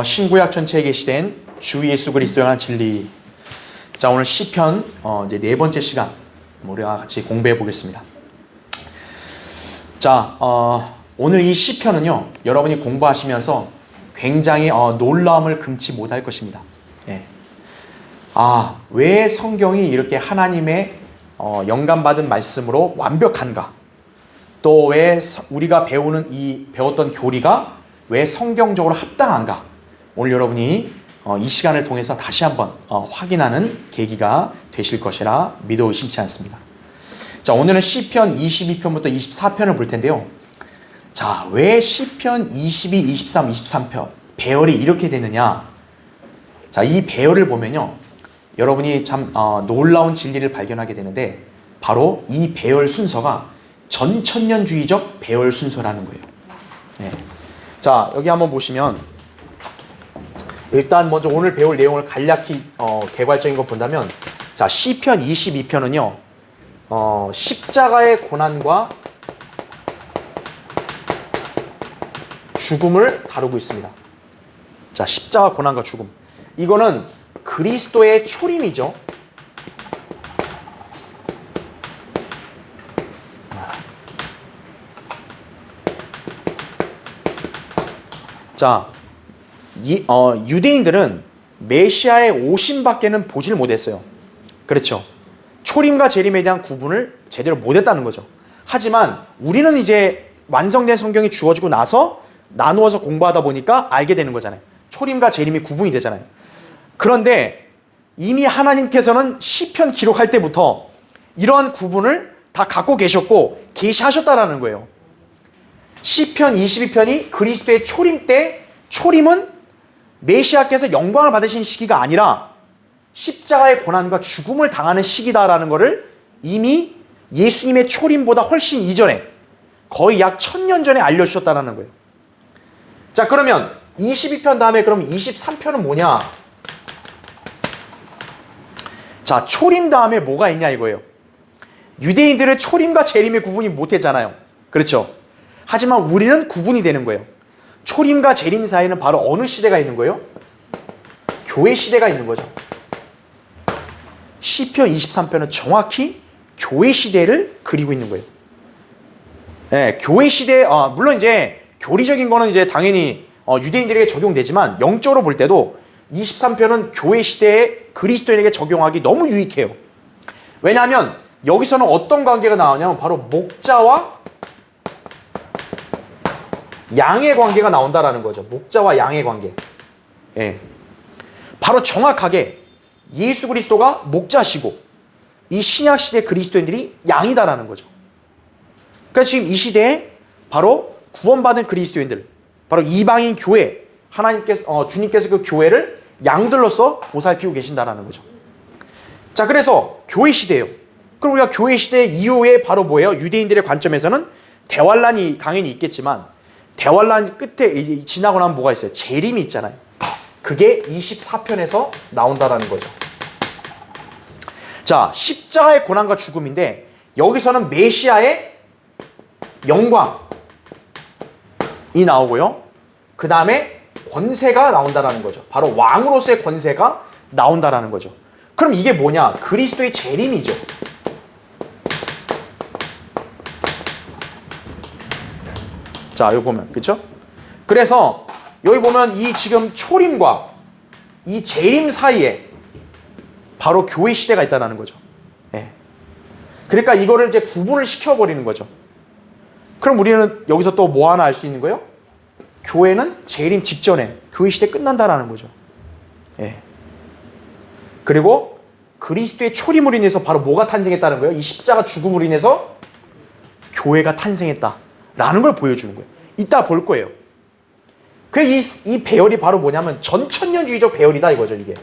신구약 전체에 계시된 주 예수 그리스도에 관한 진리. 자, 오늘 시편 이제 네 번째 시간 우리가 같이 공부해 보겠습니다. 자, 오늘 이 시편은요, 여러분이 공부하시면서 굉장히 놀라움을 금치 못할 것입니다. 왜 성경이 이렇게 하나님의 영감받은 말씀으로 완벽한가? 또 왜 우리가 배웠던 교리가 왜 성경적으로 합당한가? 오늘 여러분이 이 시간을 통해서 다시 한번 확인하는 계기가 되실 것이라 믿어 의심치 않습니다. 자, 오늘은 시편 22편부터 24편을 볼 텐데요. 자, 왜 시편 22, 23, 23편 배열이 이렇게 되느냐? 자, 이 배열을 보면요, 여러분이 참 놀라운 진리를 발견하게 되는데, 바로 이 배열 순서가 전천년주의적 배열 순서라는 거예요. 자, 여기 한번 보시면 일단 먼저 오늘 배울 내용을 간략히 개괄적인 거 본다면, 자, 시편 22편은요 십자가의 고난과 죽음을 다루고 있습니다. 자, 십자가 고난과 죽음, 이거는 그리스도의 초림이죠. 자, 유대인들은 메시아의 오심밖에는 보질 못했어요. 그렇죠? 초림과 재림에 대한 구분을 제대로 못했다는 거죠. 하지만 우리는 이제 완성된 성경이 주어지고 나서 나누어서 공부하다 보니까 알게 되는 거잖아요. 초림과 재림이 구분이 되잖아요. 그런데 이미 하나님께서는 시편 기록할 때부터 이러한 구분을 다 갖고 계셨고 계시하셨다라는 거예요. 시편 22편이 그리스도의 초림 때, 초림은 메시아께서 영광을 받으신 시기가 아니라 십자가의 고난과 죽음을 당하는 시기다라는 것을 이미 예수님의 초림보다 훨씬 이전에, 거의 약 1000년 전에 알려주셨다는 거예요. 자, 그러면 22편 다음에 그럼 23편은 뭐냐? 자, 초림 다음에 뭐가 있냐 이거예요. 유대인들은 초림과 재림의 구분이 못했잖아요. 그렇죠? 하지만 우리는 구분이 되는 거예요. 초림과 재림 사이에는 바로 어느 시대가 있는 거예요? 교회 시대가 있는 거죠. 시편 23편은 정확히 교회 시대를 그리고 있는 거예요. 교회 시대, 물론 이제 교리적인 거는 이제 당연히 유대인들에게 적용되지만, 영적으로 볼 때도 23편은 교회 시대에 그리스도인에게 적용하기 너무 유익해요. 왜냐하면 여기서는 어떤 관계가 나오냐면 바로 목자와 양의 관계가 나온다라는 거죠. 목자와 양의 관계. 바로 정확하게 예수 그리스도가 목자시고 이 신약 시대 그리스도인들이 양이다라는 거죠. 그러니까 지금 이 시대에 바로 구원받은 그리스도인들, 바로 이방인 교회, 주님께서 그 교회를 양들로서 보살피고 계신다라는 거죠. 자, 그래서 교회 시대예요. 그럼 우리가 교회 시대 이후에 바로 뭐예요? 유대인들의 관점에서는 대환란이 당연히 있겠지만, 대환란 끝에 지나고 나면 뭐가 있어요? 재림이 있잖아요. 그게 24편에서 나온다라는 거죠. 자, 십자가의 고난과 죽음인데, 여기서는 메시아의 영광이 나오고요, 그 다음에 권세가 나온다라는 거죠. 바로 왕으로서의 권세가 나온다라는 거죠. 그럼 이게 뭐냐? 그리스도의 재림이죠. 자, 여기 보면, 그쵸? 그래서 여기 보면 이 지금 초림과 이 재림 사이에 바로 교회 시대가 있다는 거죠. 그러니까 이거를 이제 구분을 시켜버리는 거죠. 그럼 우리는 여기서 또 뭐 하나 알 수 있는 거예요? 교회는 재림 직전에 교회 시대 끝난다라는 거죠. 그리고 그리스도의 초림으로 인해서 바로 뭐가 탄생했다는 거예요? 이 십자가 죽음으로 인해서 교회가 탄생했다라는 걸 보여주는 거예요. 이따 볼 거예요. 그래서 이 배열이 바로 뭐냐면 전천년주의적 배열이다 이거죠, 이게.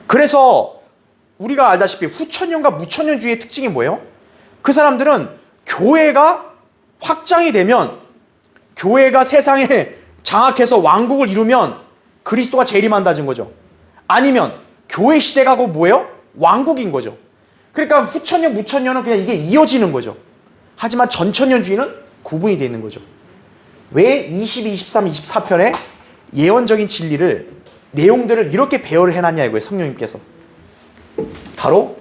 그래서 우리가 알다시피 후천년과 무천년주의의 특징이 뭐예요? 그 사람들은 교회가 확장이 되면, 교회가 세상에 장악해서 왕국을 이루면 그리스도가 재림한다는 거죠. 아니면 교회 시대가 곧 뭐예요? 왕국인 거죠. 그러니까 후천년, 무천년은 그냥 이게 이어지는 거죠. 하지만 전천년주의는 구분이 되어 있는 거죠. 왜 22, 23, 24편에 예언적인 진리를, 내용들을 이렇게 배열을 해놨냐 이거예요. 성령님께서. 바로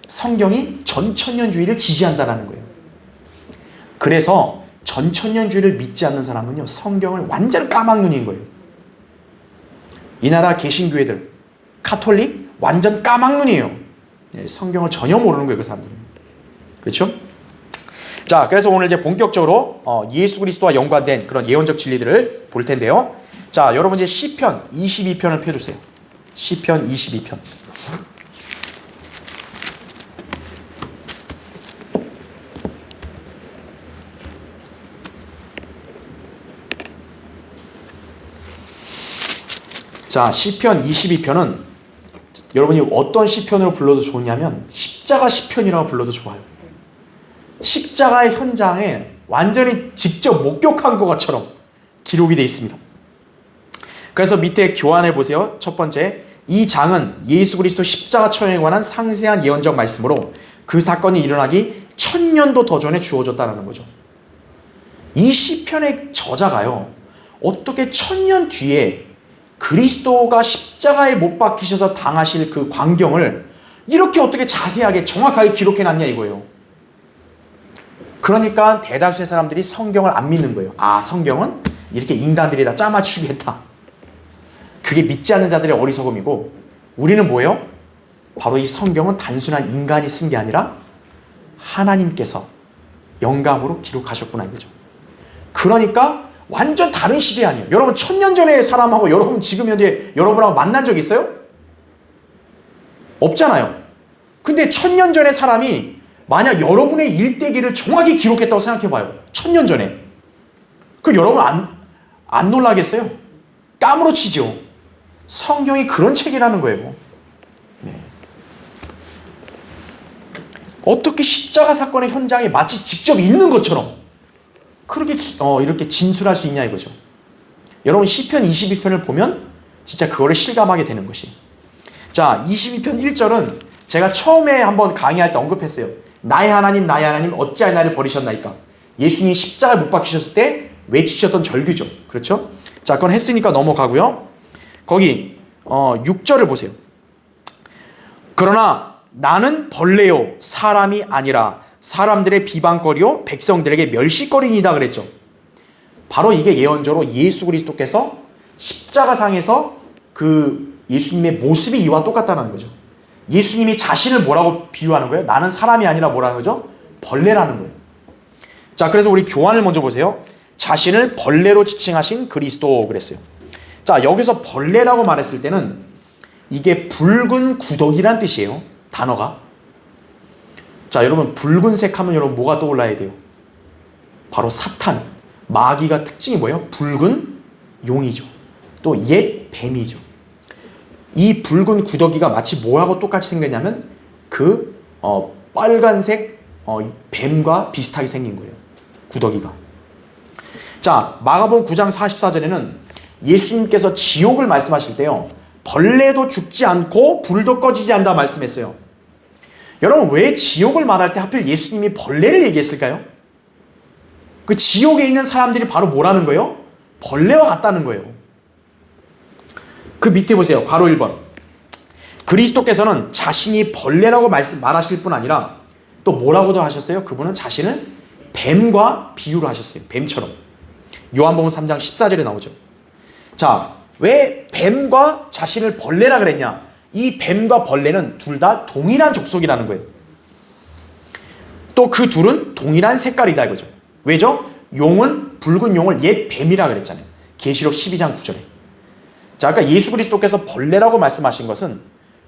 성경이 전천년주의를 지지한다는 거예요. 그래서 전천년주의를 믿지 않는 사람은요, 성경을 완전 까막눈인 거예요. 이 나라 개신교회들, 카톨릭 완전 까막눈이에요. 성경을 전혀 모르는 거예요, 그 사람들은. 그렇죠? 자, 그래서 오늘 이제 본격적으로 예수 그리스도와 연관된 그런 예언적 진리들을 볼 텐데요. 자, 여러분 이제 시편 22편을 펴주세요. 시편 22편. 자, 시편 22편은 여러분이 어떤 시편으로 불러도 좋냐면 십자가 시편이라고 불러도 좋아요. 십자가의 현장에 완전히 직접 목격한 것처럼 기록이 되어 있습니다. 그래서 밑에 교환해 보세요. 첫 번째, 이 장은 예수 그리스도 십자가 처형에 관한 상세한 예언적 말씀으로 그 사건이 일어나기 1000년도 더 전에 주어졌다는 거죠. 이 시편의 저자가요, 어떻게 1000년 뒤에 그리스도가 십자가에 못 박히셔서 당하실 그 광경을 이렇게 어떻게 자세하게 정확하게 기록해놨냐 이거예요. 그러니까 대다수의 사람들이 성경을 안 믿는 거예요. 아, 성경은 이렇게 인간들이 다 짜맞추기 했다. 그게 믿지 않는 자들의 어리석음이고, 우리는 뭐예요? 바로 이 성경은 단순한 인간이 쓴 게 아니라 하나님께서 영감으로 기록하셨구나 이거죠. 그러니까 완전 다른 시대 아니에요. 여러분 1000년 전의 사람하고 여러분 지금 현재 여러분하고 만난 적 있어요? 없잖아요. 근데 1000년 전의 사람이 만약 여러분의 일대기를 정확히 기록했다고 생각해봐요. 1000년 전에. 그럼 여러분 안 놀라겠어요? 까무러치죠. 성경이 그런 책이라는 거예요. 네. 어떻게 십자가 사건의 현장에 마치 직접 있는 것처럼 그렇게 이렇게 진술할 수 있냐 이거죠. 여러분 시편 22편을 보면 진짜 그거를 실감하게 되는 것이. 자, 22편 1절은 제가 처음에 한번 강의할 때 언급했어요. 나의 하나님 어찌하여 나를 버리셨나이까. 예수님이 십자가에 못 박히셨을 때 외치셨던 절규죠. 그렇죠? 자, 그건 했으니까 넘어가고요. 거기 6절을 보세요. 그러나 나는 벌레요 사람이 아니라 사람들의 비방거리요 백성들에게 멸시거리이다 그랬죠. 바로 이게 예언적으로 예수 그리스도께서 십자가상에서 그 예수님의 모습이 이와 똑같다는 거죠. 예수님이 자신을 뭐라고 비유하는 거예요? 나는 사람이 아니라 뭐라는 거죠? 벌레라는 거예요. 자, 그래서 우리 교환을 먼저 보세요. 자신을 벌레로 지칭하신 그리스도 그랬어요. 자, 여기서 벌레라고 말했을 때는 이게 붉은 구더기란 뜻이에요. 단어가. 자, 여러분 붉은색 하면 여러분 뭐가 떠올라야 돼요? 바로 사탄, 마귀가 특징이 뭐예요? 붉은 용이죠. 또 옛 뱀이죠. 이 붉은 구더기가 마치 뭐하고 똑같이 생겼냐면 그 빨간색 뱀과 비슷하게 생긴 거예요. 구더기가. 자, 마가복음 9장 44절에는 예수님께서 지옥을 말씀하실 때요, 벌레도 죽지 않고 불도 꺼지지 않는다 말씀했어요. 여러분 왜 지옥을 말할 때 하필 예수님이 벌레를 얘기했을까요? 그 지옥에 있는 사람들이 바로 뭐라는 거예요? 벌레와 같다는 거예요. 그 밑에 보세요. 괄호 1번. 그리스도께서는 자신이 벌레라고 말하실 뿐 아니라 또 뭐라고도 하셨어요? 그분은 자신을 뱀과 비유를 하셨어요. 뱀처럼. 요한복음 3장 14절에 나오죠. 자, 왜 뱀과 자신을 벌레라 그랬냐? 이 뱀과 벌레는 둘 다 동일한 족속이라는 거예요. 또 그 둘은 동일한 색깔이다 이거죠. 왜죠? 용은, 붉은 용을 옛 뱀이라 그랬잖아요. 계시록 12장 9절에. 자, 아까 예수 그리스도께서 벌레라고 말씀하신 것은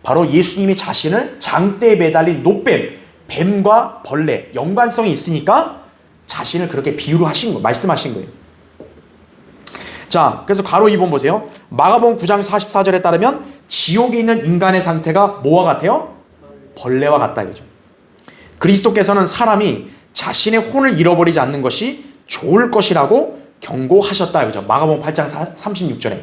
바로 예수님이 자신을 장대에 매달린 노뱀, 뱀과 벌레, 연관성이 있으니까 자신을 그렇게 비유로 말씀하신 거예요. 자, 그래서 괄호 2번 보세요. 마가복음 9장 44절에 따르면 지옥에 있는 인간의 상태가 뭐와 같아요? 벌레와 같다 이거죠. 그리스도께서는 사람이 자신의 혼을 잃어버리지 않는 것이 좋을 것이라고 경고하셨다 이거죠. 마가복음 8장 36절에.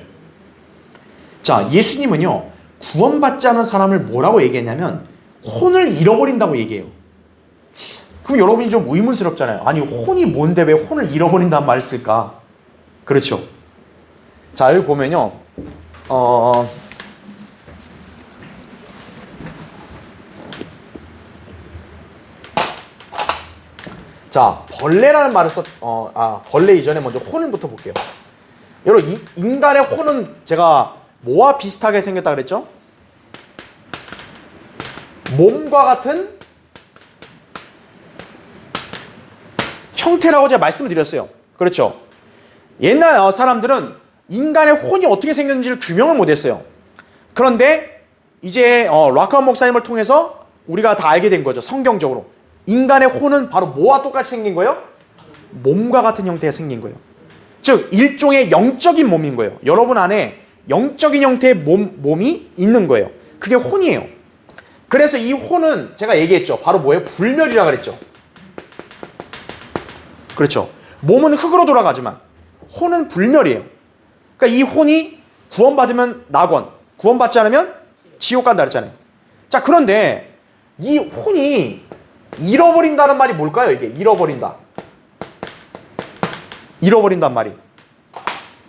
자, 예수님은요, 구원받지 않은 사람을 뭐라고 얘기했냐면 혼을 잃어버린다고 얘기해요. 그럼 여러분이 좀 의문스럽잖아요. 아니 혼이 뭔데 왜 혼을 잃어버린다는 말을 쓸까? 그렇죠. 자 여기 보면요. 자 벌레라는 말을 벌레 이전에 먼저 혼을부터 볼게요. 여러분 인간의 혼은 제가 뭐와 비슷하게 생겼다 그랬죠? 몸과 같은 형태라고 제가 말씀을 드렸어요. 그렇죠? 옛날 사람들은 인간의 혼이 어떻게 생겼는지를 규명을 못했어요. 그런데 이제 락카원 목사님을 통해서 우리가 다 알게 된 거죠. 성경적으로. 인간의 혼은 바로 뭐와 똑같이 생긴 거예요? 몸과 같은 형태가 생긴 거예요. 즉 일종의 영적인 몸인 거예요. 여러분 안에 영적인 형태의 몸이 있는 거예요. 그게 혼이에요. 그래서 이 혼은 제가 얘기했죠. 바로 뭐예요? 불멸이라 그랬죠. 그렇죠. 몸은 흙으로 돌아가지만 혼은 불멸이에요. 그러니까 이 혼이 구원받으면 낙원, 구원받지 않으면 지옥 간다 그랬잖아요. 자, 그런데 이 혼이 잃어버린다는 말이 뭘까요? 이게 잃어버린다. 잃어버린단 말이.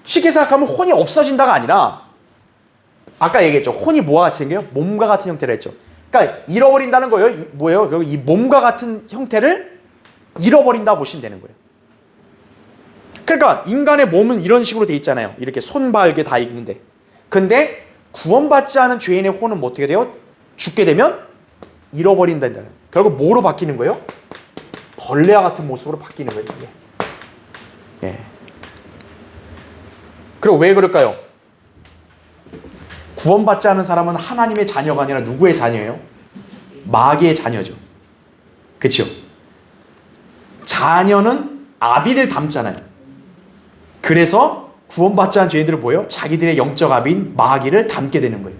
쉽게 생각하면 혼이 없어진다가 아니라 아까 얘기했죠. 혼이 뭐와 같이 생겨요? 몸과 같은 형태를 했죠. 그러니까 잃어버린다는 거예요. 뭐예요? 이 몸과 같은 형태를 잃어버린다 보시면 되는 거예요. 그러니까 인간의 몸은 이런 식으로 돼 있잖아요. 이렇게 손발게 다 있는데. 근데 구원받지 않은 죄인의 혼은 뭐 어떻게 돼요? 죽게 되면 잃어버린다. 결국 뭐로 바뀌는 거예요? 벌레와 같은 모습으로 바뀌는 거예요. 이게. 예. 그리고 왜 그럴까요? 구원받지 않은 사람은 하나님의 자녀가 아니라 누구의 자녀예요? 마귀의 자녀죠. 그렇죠? 자녀는 아비를 닮잖아요. 그래서 구원받지 않은 죄인들은 뭐예요? 자기들의 영적 아비인 마귀를 닮게 되는 거예요.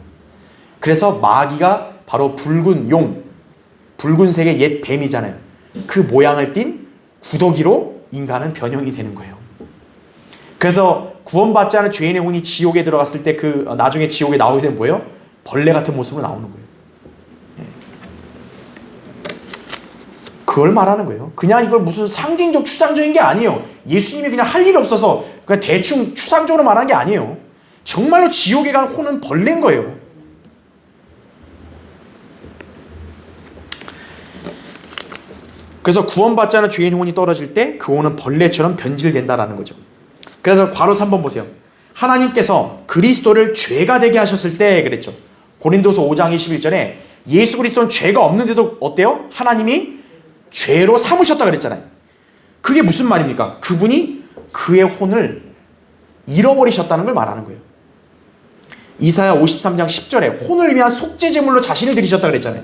그래서 마귀가 바로 붉은 용, 붉은색의 옛 뱀이잖아요. 그 모양을 띤 구더기로 인간은 변형이 되는 거예요. 그래서 구원받지 않은 죄인의 혼이 지옥에 들어갔을 때 나중에 지옥에 나오게 되면 뭐예요? 벌레 같은 모습으로 나오는 거예요. 그걸 말하는 거예요. 그냥 이걸 무슨 상징적, 추상적인 게 아니에요. 예수님이 그냥 할 일이 없어서 그냥 대충 추상적으로 말한 게 아니에요. 정말로 지옥에 간 혼은 벌레인 거예요. 그래서 구원받지 않은 죄인의 혼이 떨어질 때 그 혼은 벌레처럼 변질된다라는 거죠. 그래서 괄호 3번 보세요. 하나님께서 그리스도를 죄가 되게 하셨을 때 그랬죠. 고린도서 5장 21절에 예수 그리스도는 죄가 없는데도 어때요? 하나님이 죄로 삼으셨다 그랬잖아요. 그게 무슨 말입니까? 그분이 그의 혼을 잃어버리셨다는 걸 말하는 거예요. 이사야 53장 10절에 혼을 위한 속죄제물로 자신을 드리셨다 그랬잖아요.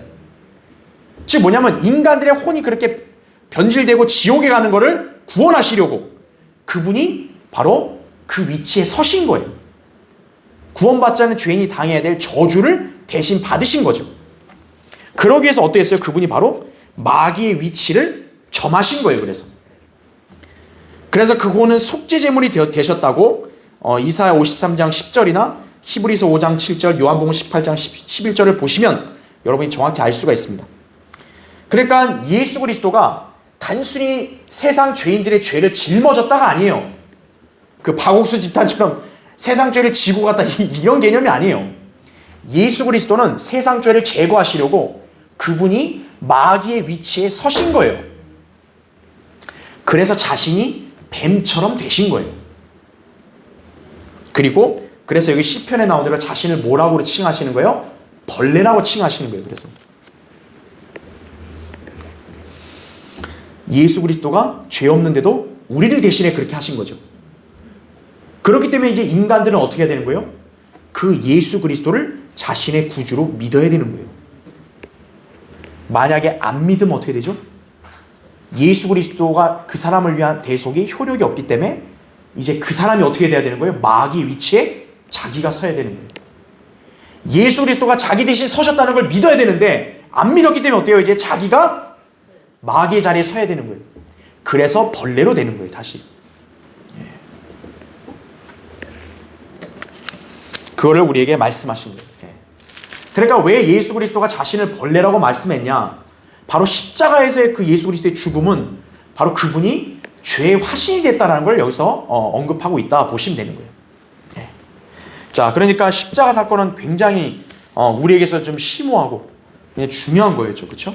즉 뭐냐면 인간들의 혼이 그렇게 변질되고 지옥에 가는 거를 구원하시려고 그분이 바로 그 위치에 서신 거예요. 구원받지 않은 죄인이 당해야 될 저주를 대신 받으신 거죠. 그러기 위해서 어떻게 했어요? 그분이 바로 마귀의 위치를 점하신 거예요. 그래서 그 혼은 속죄제물이 되셨다고 이사야 53장 10절이나 히브리서 5장 7절, 요한복음 18장 11절을 보시면 여러분이 정확히 알 수가 있습니다. 그러니까 예수 그리스도가 단순히 세상 죄인들의 죄를 짊어졌다가 아니에요. 그 박옥수 집단처럼 세상 죄를 지고 갔다 이런 개념이 아니에요. 예수 그리스도는 세상 죄를 제거하시려고 그분이 마귀의 위치에 서신 거예요. 그래서 자신이 뱀처럼 되신 거예요. 그리고 그래서 여기 시편에 나온 대로 자신을 뭐라고 칭하시는 거예요? 벌레라고 칭하시는 거예요. 그래서 예수 그리스도가 죄 없는데도 우리를 대신에 그렇게 하신 거죠. 그렇기 때문에 이제 인간들은 어떻게 해야 되는 거예요? 그 예수 그리스도를 자신의 구주로 믿어야 되는 거예요. 만약에 안 믿으면 어떻게 되죠? 예수 그리스도가 그 사람을 위한 대속이 효력이 없기 때문에 이제 그 사람이 어떻게 돼야 되는 거예요? 마귀의 위치에 자기가 서야 되는 거예요. 예수 그리스도가 자기 대신 서셨다는 걸 믿어야 되는데 안 믿었기 때문에 어때요? 이제 자기가 마귀의 자리에 서야 되는 거예요. 그래서 벌레로 되는 거예요. 다시. 그거를 우리에게 말씀하신 거예요. 그러니까 왜 예수 그리스도가 자신을 벌레라고 말씀했냐? 바로 십자가에서의 그 예수 그리스도의 죽음은 바로 그분이 죄의 화신이 됐다는 걸 여기서 언급하고 있다 보시면 되는 거예요. 네. 자, 그러니까 십자가 사건은 굉장히 우리에게서 좀 심오하고 중요한 거였죠. 그렇죠?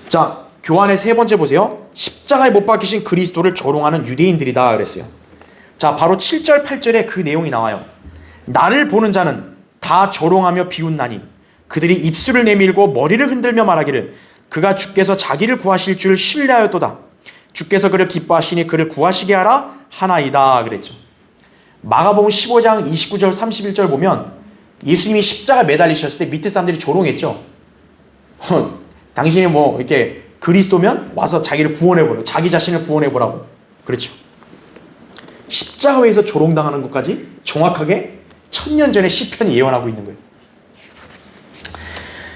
자, 교환의 세 번째 보세요. 십자가에 못 박히신 그리스도를 조롱하는 유대인들이다 그랬어요. 자, 바로 7절 8절에 그 내용이 나와요. 나를 보는 자는 다 조롱하며 비웃나니 그들이 입술을 내밀고 머리를 흔들며 말하기를 그가 주께서 자기를 구하실 줄 신뢰하였도다. 주께서 그를 기뻐하시니 그를 구하시게 하라 하나이다 그랬죠. 마가복음 15장 29절 31절 보면 예수님이 십자가 매달리셨을 때 밑에 사람들이 조롱했죠. 당신이 뭐 이렇게 그리스도면 와서 자기를 구원해보라, 자기 자신을 구원해보라고. 그렇죠. 십자가에서 조롱당하는 것까지 정확하게 1000년 전에 시편이 예언하고 있는 거예요.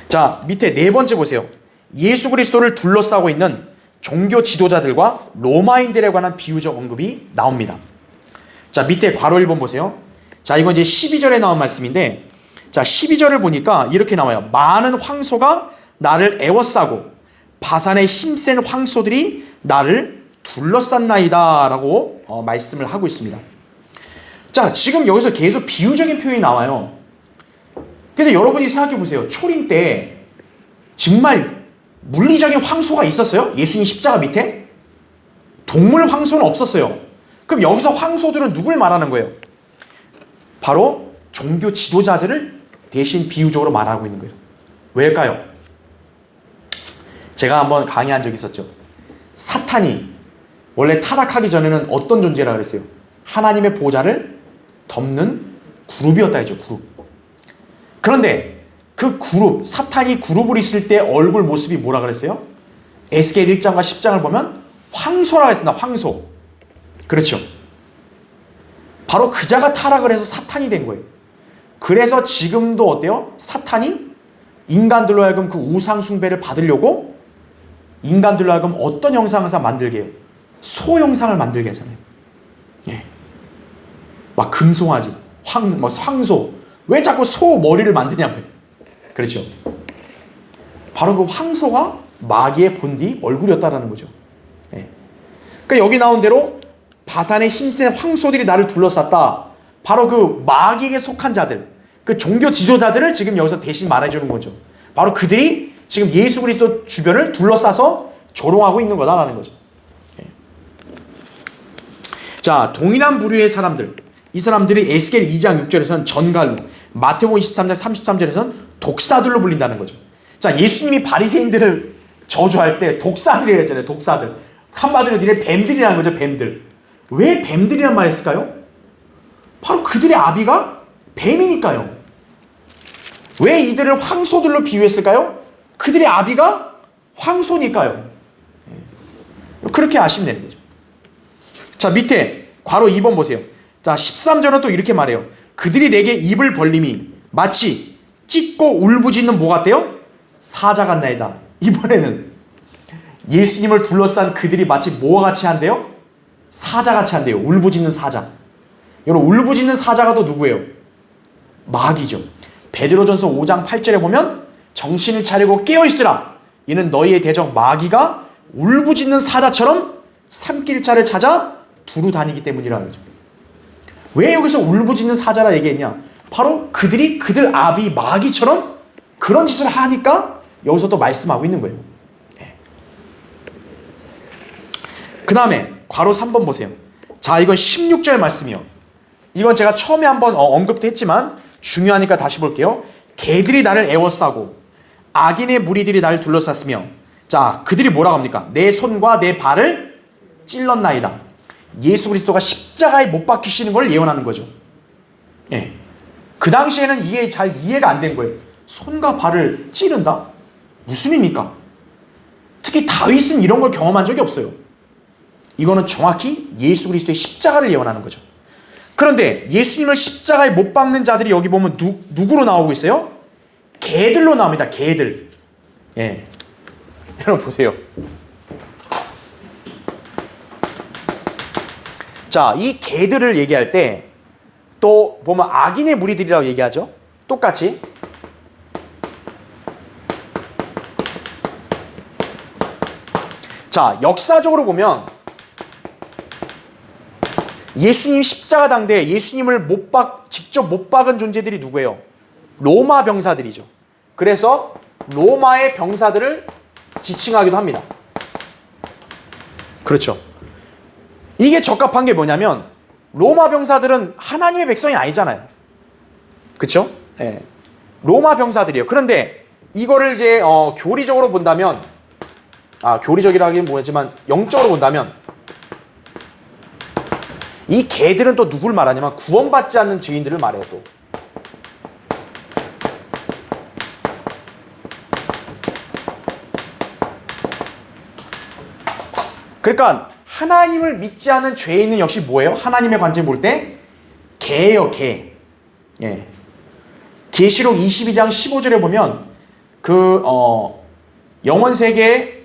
자, 밑에 네 번째 보세요. 예수 그리스도를 둘러싸고 있는 종교 지도자들과 로마인들에 관한 비유적 언급이 나옵니다. 자, 밑에 괄호 1번 보세요. 자, 이건 이제 12절에 나온 말씀인데, 자, 12절을 보니까 이렇게 나와요. 많은 황소가 나를 애워싸고 바산의 힘센 황소들이 나를 둘러쌌나이다 라고 말씀을 하고 있습니다. 자, 지금 여기서 계속 비유적인 표현이 나와요. 근데 여러분이 생각해 보세요. 초림 때 정말 물리적인 황소가 있었어요? 예수님 십자가 밑에? 동물 황소는 없었어요. 그럼 여기서 황소들은 누굴 말하는 거예요? 바로 종교 지도자들을 대신 비유적으로 말하고 있는 거예요. 왜일까요? 제가 한번 강의한 적이 있었죠. 사탄이 원래 타락하기 전에는 어떤 존재라 그랬어요? 하나님의 보좌를 덮는 그룹이었다 했죠. 그룹. 그런데 그 그룹, 사탄이 그룹을 있을 때 얼굴 모습이 뭐라 그랬어요? 에스겔 1장과 10장을 보면 황소라고 했습니다. 황소. 그렇죠. 바로 그자가 타락을 해서 사탄이 된 거예요. 그래서 지금도 어때요? 사탄이 인간들로 하여금 그 우상 숭배를 받으려고 인간들로 하여금 어떤 형상을 만들게 해요? 소 형상을 만들게 하잖아요. 예. 막 금송아지, 황소. 왜 자꾸 소 머리를 만드냐고요. 그렇죠. 바로 그 황소가 마귀의 본디 얼굴이었다라는 거죠. 예. 그러니까 여기 나온 대로 바산의 힘센 황소들이 나를 둘러쌌다. 바로 그 마귀에게 속한 자들, 그 종교 지도자들을 지금 여기서 대신 말해주는 거죠. 바로 그들이 지금 예수 그리스도 주변을 둘러싸서 조롱하고 있는 거다라는 거죠. 예. 자, 동일한 부류의 사람들, 이 사람들이 에스겔 2장 6절에서는 전갈로, 마태복음 23장 33절에서는 독사들로 불린다는 거죠. 자, 예수님이 바리새인들을 저주할 때 독사들이라고 했잖아요. 독사들. 한마디로 니네 뱀들이라는 거죠. 뱀들. 왜 뱀들이란 말을 했을까요? 바로 그들의 아비가 뱀이니까요. 왜 이들을 황소들로 비유했을까요? 그들의 아비가 황소니까요. 그렇게 아시면 되는 거죠. 자, 밑에 괄호 2번 보세요. 자, 13절은 또 이렇게 말해요. 그들이 내게 입을 벌림이 마치 찢고 울부짖는 뭐 같대요? 사자 같나이다. 이번에는 예수님을 둘러싼 그들이 마치 뭐와 같이 한대요? 사자 같이 한대요. 울부짖는 사자. 여러분, 울부짖는 사자가 또 누구예요? 마귀죠. 베드로전서 5장 8절에 보면 정신을 차리고 깨어있으라. 이는 너희의 대적 마귀가 울부짖는 사자처럼 산길자를 찾아 두루 다니기 때문이라는 거죠. 왜 여기서 울부짖는 사자라 얘기했냐? 바로 그들이 그들 아비 마귀처럼 그런 짓을 하니까 여기서 또 말씀하고 있는 거예요. 네. 그 다음에 괄호 3번 보세요. 자, 이건 16절 말씀이요. 이건 제가 처음에 한번 언급도 했지만 중요하니까 다시 볼게요. 개들이 나를 애워싸고 악인의 무리들이 나를 둘러쌌으며, 자, 그들이 뭐라고 합니까? 내 손과 내 발을 찔렀나이다. 예수 그리스도가 십자가에 못 박히시는 걸 예언하는 거죠. 예. 그 당시에는 이게 잘 이해가 안 된 거예요. 손과 발을 찌른다? 무슨 의미입니까? 특히 다윗은 이런 걸 경험한 적이 없어요. 이거는 정확히 예수 그리스도의 십자가를 예언하는 거죠. 그런데 예수님을 십자가에 못 박는 자들이 여기 보면 누구로 나오고 있어요? 개들로 나옵니다. 개들. 예. 여러분 보세요. 자, 이 개들을 얘기할 때 또 보면 악인의 무리들이라고 얘기하죠. 똑같이. 자, 역사적으로 보면 예수님 십자가 당대에 예수님을 직접 못 박은 존재들이 누구예요? 로마 병사들이죠. 그래서 로마의 병사들을 지칭하기도 합니다. 그렇죠. 이게 적합한 게 뭐냐면 로마 병사들은 하나님의 백성이 아니잖아요. 그렇죠? 예. 로마 병사들이에요. 그런데 이거를 이제 교리적으로 본다면, 교리적이라기는 뭐였지만 영적으로 본다면 이 개들은 또 누굴 말하냐면 구원받지 않는 죄인들을 말해요. 또 그러니까 하나님을 믿지 않은 죄인은 역시 뭐예요? 하나님의 관점 볼 때 개예요, 개. 예. 계시록 22장 15절에 보면 영원 세계에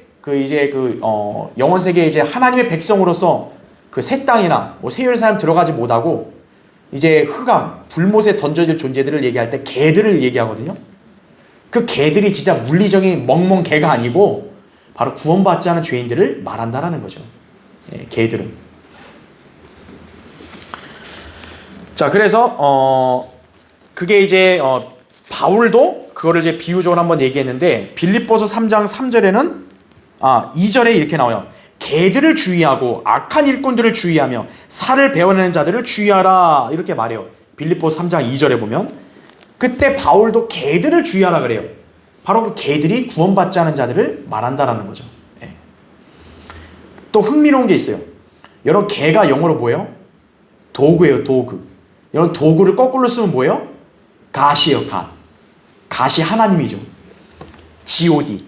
영원 세계에 이제 하나님의 백성으로서 그 새 땅이나 뭐 새 예루살렘 들어가지 못하고 이제 흑암, 불못에 던져질 존재들을 얘기할 때 개들을 얘기하거든요. 그 개들이 진짜 물리적인 멍멍 개가 아니고 바로 구원받지 않은 죄인들을 말한다라는 거죠. 예, 개들은. 자, 그래서 그게 이제 바울도 그거를 이제 비유적으로 한번 얘기했는데 빌립보서 3장 3절에는 2절에 이렇게 나와요. 개들을 주의하고 악한 일꾼들을 주의하며 살을 베어내는 자들을 주의하라 이렇게 말해요. 빌립보서 3장 2절에 보면 그때 바울도 개들을 주의하라 그래요. 바로 그 개들이 구원받지 않은 자들을 말한다라는 거죠. 예. 또 흥미로운 게 있어요. 여러분 개가 영어로 뭐예요? 도구예요, 도구. 여러분 도구를 거꾸로 쓰면 뭐예요? 갓이에요, 갓. 갓이 하나님이죠. God.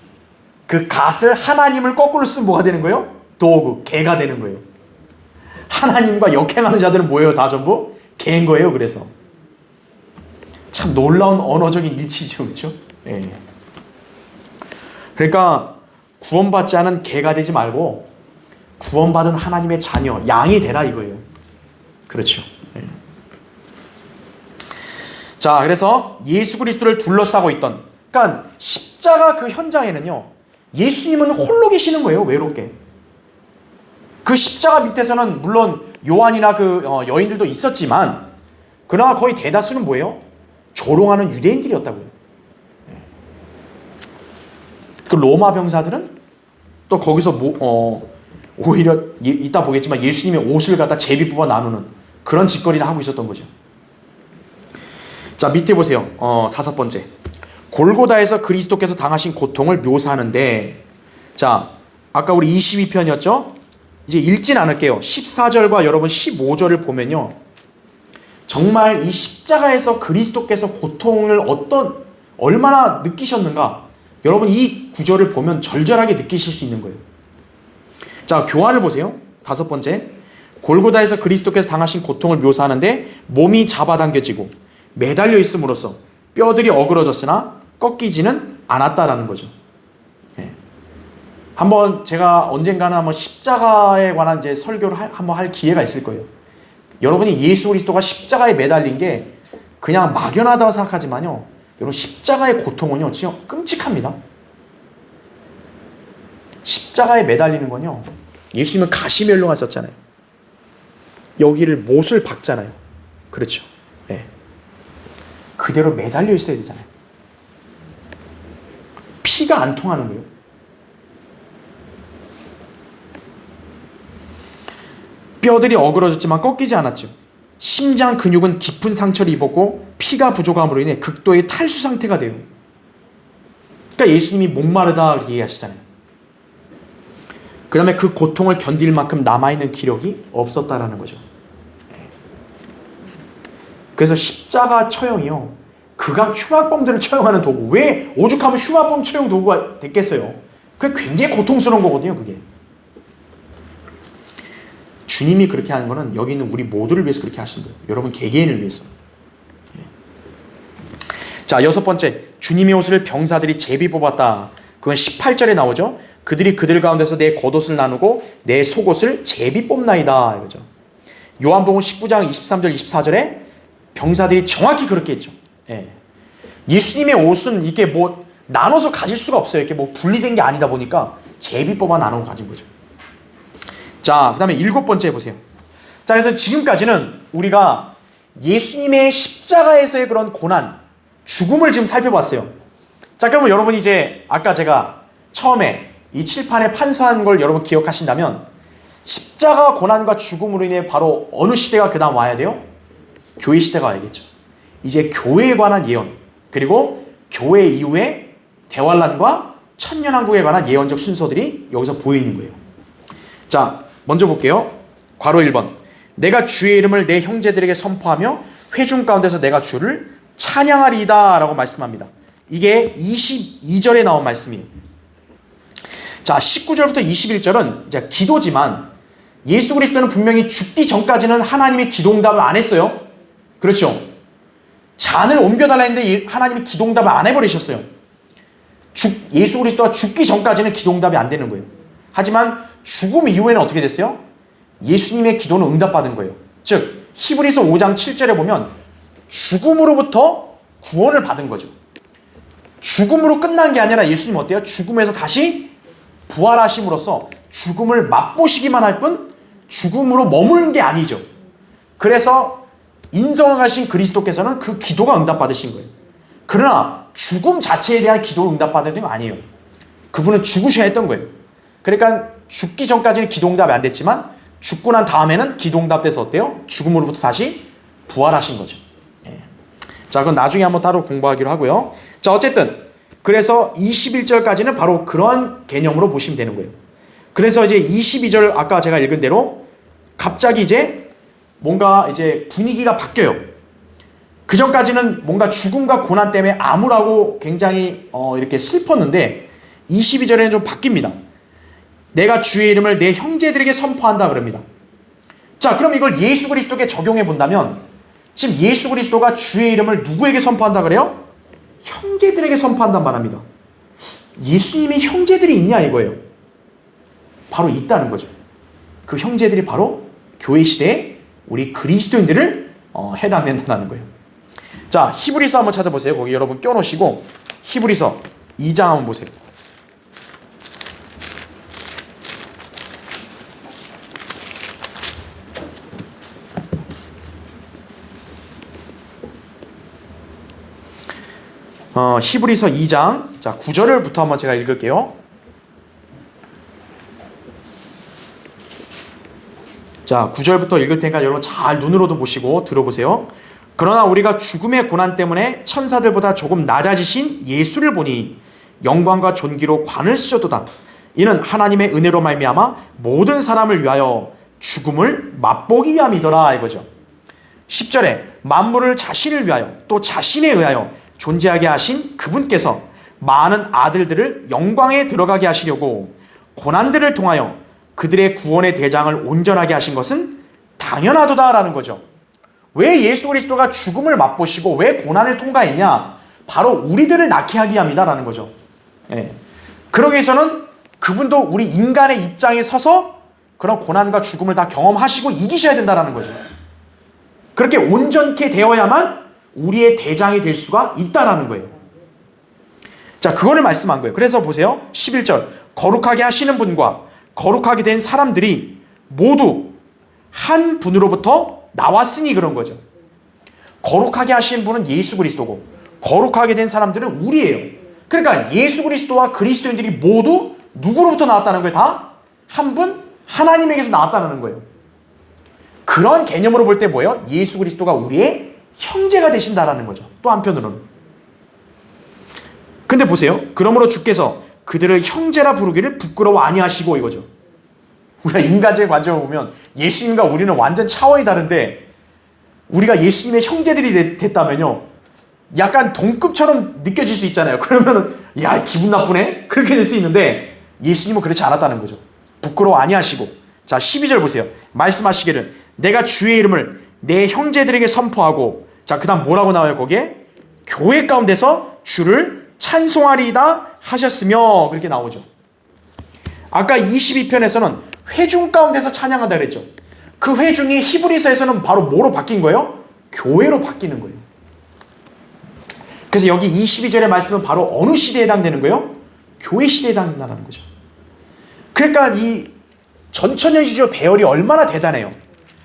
그 갓을 하나님을 거꾸로 쓰면 뭐가 되는 거예요? 도구, 개가 되는 거예요. 하나님과 역행하는 자들은 뭐예요? 다 전부 개인 거예요. 그래서 참 놀라운 언어적인 일치죠, 그렇죠? 예. 그러니까 구원받지 않은 개가 되지 말고 구원받은 하나님의 자녀, 양이 되라 이거예요. 그렇죠. 예. 자, 그래서 예수 그리스도를 둘러싸고 있던, 그러니까 십자가 그 현장에는요, 예수님은 홀로 계시는 거예요, 외롭게. 그 십자가 밑에서는 물론 요한이나 그 여인들도 있었지만, 그러나 거의 대다수는 뭐예요? 조롱하는 유대인들이었다고요. 그 로마 병사들은 또 거기서 오히려 이따 보겠지만 예수님의 옷을 갖다 제비 뽑아 나누는 그런 짓거리를 하고 있었던 거죠. 자, 밑에 보세요. 5번째. 골고다에서 그리스도께서 당하신 고통을 묘사하는데, 자, 아까 우리 22편이었죠? 이제 읽진 않을게요. 14절과 여러분 15절을 보면요, 정말 이 십자가에서 그리스도께서 고통을 얼마나 느끼셨는가, 여러분 이 구절을 보면 절절하게 느끼실 수 있는 거예요. 자, 교환을 보세요. 5번째. 골고다에서 그리스도께서 당하신 고통을 묘사하는데 몸이 잡아당겨지고 매달려 있음으로써 뼈들이 어그러졌으나 꺾이지는 않았다라는 거죠. 예. 한번 제가 언젠가는 한번 십자가에 관한 이제 설교를 한번 할 기회가 있을 거예요. 여러분이 예수 그리스도가 십자가에 매달린 게 그냥 막연하다고 생각하지만요, 여러분 십자가의 고통은요 진짜 끔찍합니다. 십자가에 매달리는 건요, 예수님은 가시면류관 썼잖아요. 여기를 못을 박잖아요. 그렇죠. 네. 그대로 매달려 있어야 되잖아요. 피가 안 통하는 거예요. 뼈들이 어그러졌지만 꺾이지 않았죠. 심장 근육은 깊은 상처를 입었고 피가 부족함으로 인해 극도의 탈수 상태가 돼요. 그러니까 예수님이 목마르다 이렇게 얘기하시잖아요. 그 다음에 그 고통을 견딜 만큼 남아있는 기력이 없었다라는 거죠. 그래서 십자가 처형이요, 극악 흉악범들을 처형하는 도구. 왜 오죽하면 흉악범 처형 도구가 됐겠어요? 그게 굉장히 고통스러운 거거든요, 그게. 주님이 그렇게 하는 거는 여기 있는 우리 모두를 위해서 그렇게 하신 거예요. 여러분 개개인을 위해서. 자, 6번째. 주님의 옷을 병사들이 제비 뽑았다. 그건 18절에 나오죠. 그들이 그들 가운데서 내 겉옷을 나누고 내 속옷을 제비 뽑나이다 이거죠. 요한복음 19장 23절 24절에 병사들이 정확히 그렇게 했죠. 예. 예수님의 옷은 이게 뭐 나눠서 가질 수가 없어요. 이렇게 뭐 분리된 게 아니다 보니까 제비뽑아 나누고 가진 거죠. 자, 그 다음에 7번째 보세요. 자, 그래서 지금까지는 우리가 예수님의 십자가에서의 그런 고난, 죽음을 지금 살펴봤어요. 자, 그러면 여러분 이제 아까 제가 처음에 이 칠판에 판서한 걸 여러분 기억하신다면 십자가 고난과 죽음으로 인해 바로 어느 시대가 그 다음 와야 돼요? 교회 시대가 와야겠죠. 이제 교회에 관한 예언, 그리고 교회 이후에 대환란과 천년왕국에 관한 예언적 순서들이 여기서 보이는 거예요. 자, 먼저 볼게요. 괄호 1번. 내가 주의 이름을 내 형제들에게 선포하며 회중 가운데서 내가 주를 찬양하리이다 라고 말씀합니다. 이게 22절에 나온 말씀이에요. 자, 19절부터 21절은 이제 기도지만 예수 그리스도는 분명히 죽기 전까지는 하나님이 기도응답을 안 했어요. 그렇죠? 잔을 옮겨달라 했는데 하나님이 기도응답을 안 해버리셨어요. 예수 그리스도가 죽기 전까지는 기도응답이 안 되는 거예요. 하지만 죽음 이후에는 어떻게 됐어요? 예수님의 기도는 응답받은 거예요. 즉 히브리서 5장 7절에 보면 죽음으로부터 구원을 받은 거죠. 죽음으로 끝난 게 아니라 예수님 어때요? 죽음에서 다시 부활하심으로써 죽음을 맛보시기만 할 뿐 죽음으로 머무른 게 아니죠. 그래서 인성하신 그리스도께서는 그 기도가 응답받으신 거예요. 그러나 죽음 자체에 대한 기도를 응답받은 건 아니에요. 그분은 죽으셔야 했던 거예요. 그러니까 죽기 전까지는 기도 응답이 안 됐지만 죽고 난 다음에는 기도 응답돼서 어때요? 죽음으로부터 다시 부활하신 거죠. 예. 자, 그건 나중에 한번 따로 공부하기로 하고요. 자, 어쨌든 그래서 21절까지는 바로 그런 개념으로 보시면 되는 거예요. 그래서 이제 22절 아까 제가 읽은 대로 갑자기 이제 뭔가 이제 분위기가 바뀌어요. 그 전까지는 뭔가 죽음과 고난 때문에 암울하고 굉장히 이렇게 슬펐는데 22절에는 좀 바뀝니다. 내가 주의 이름을 내 형제들에게 선포한다 그럽니다. 자, 그럼 이걸 예수 그리스도께 적용해 본다면 지금 예수 그리스도가 주의 이름을 누구에게 선포한다 그래요? 형제들에게 선포한단 말합니다. 예수님이 형제들이 있냐 이거예요. 바로 있다는 거죠. 그 형제들이 바로 교회 시대에 우리 그리스도인들을 해당된다는 거예요. 자, 히브리서 한번 찾아보세요. 거기 여러분 껴놓으시고 히브리서 2장 한번 보세요. 히브리서 2장 자 9절부터 한번 제가 읽을게요. 자 9절부터 읽을 테니까 여러분 잘 눈으로도 보시고 들어보세요. 그러나 우리가 죽음의 고난 때문에 천사들보다 조금 낮아지신 예수를 보니 영광과 존귀로 관을 쓰셨도다. 이는 하나님의 은혜로 말미암아 모든 사람을 위하여 죽음을 맛보기 위함이더라 이거죠. 10절에 만물을 자신을 위하여 또 자신에 의하여 존재하게 하신 그분께서 많은 아들들을 영광에 들어가게 하시려고 고난들을 통하여 그들의 구원의 대장을 온전하게 하신 것은 당연하도다라는 거죠. 왜 예수 그리스도가 죽음을 맛보시고 왜 고난을 통과했냐? 바로 우리들을 낳게 하기 위함이다라는 거죠. 예. 그러기 위해서는 그분도 우리 인간의 입장에 서서 그런 고난과 죽음을 다 경험하시고 이기셔야 된다라는 거죠. 그렇게 온전케 되어야만 우리의 대장이 될 수가 있다라는 거예요. 자, 그거를 말씀한 거예요. 그래서 보세요. 11절. 거룩하게 하시는 분과 거룩하게 된 사람들이 모두 한 분으로부터 나왔으니 그런 거죠. 거룩하게 하시는 분은 예수 그리스도고 거룩하게 된 사람들은 우리예요. 그러니까 예수 그리스도와 그리스도인들이 모두 누구로부터 나왔다는 거예요? 다 한 분 하나님에게서 나왔다는 거예요. 그런 개념으로 볼 때 뭐예요? 예수 그리스도가 우리의 형제가 되신다라는 거죠. 또 한편으로는. 근데 보세요. 그러므로 주께서 그들을 형제라 부르기를 부끄러워 아니하시고 이거죠. 우리가 인간적인 관점을 보면 예수님과 우리는 완전 차원이 다른데 우리가 예수님의 형제들이 됐다면요. 약간 동급처럼 느껴질 수 있잖아요. 그러면은 야 기분 나쁘네? 그렇게 될 수 있는데 예수님은 그렇지 않았다는 거죠. 부끄러워 아니하시고 자 12절 보세요. 말씀하시기를 내가 주의 이름을 내 형제들에게 선포하고 자 그 다음 뭐라고 나와요 거기에? 교회 가운데서 주를 찬송하리이다 하셨으며 그렇게 나오죠. 아까 22편에서는 회중 가운데서 찬양한다 그랬죠. 그 회중이 히브리서에서는 바로 뭐로 바뀐 거예요? 교회로 바뀌는 거예요. 그래서 여기 22절의 말씀은 바로 어느 시대에 해당되는 거예요? 교회 시대에 해당된다는 거죠. 그러니까 이 전천년주죠 배열이 얼마나 대단해요.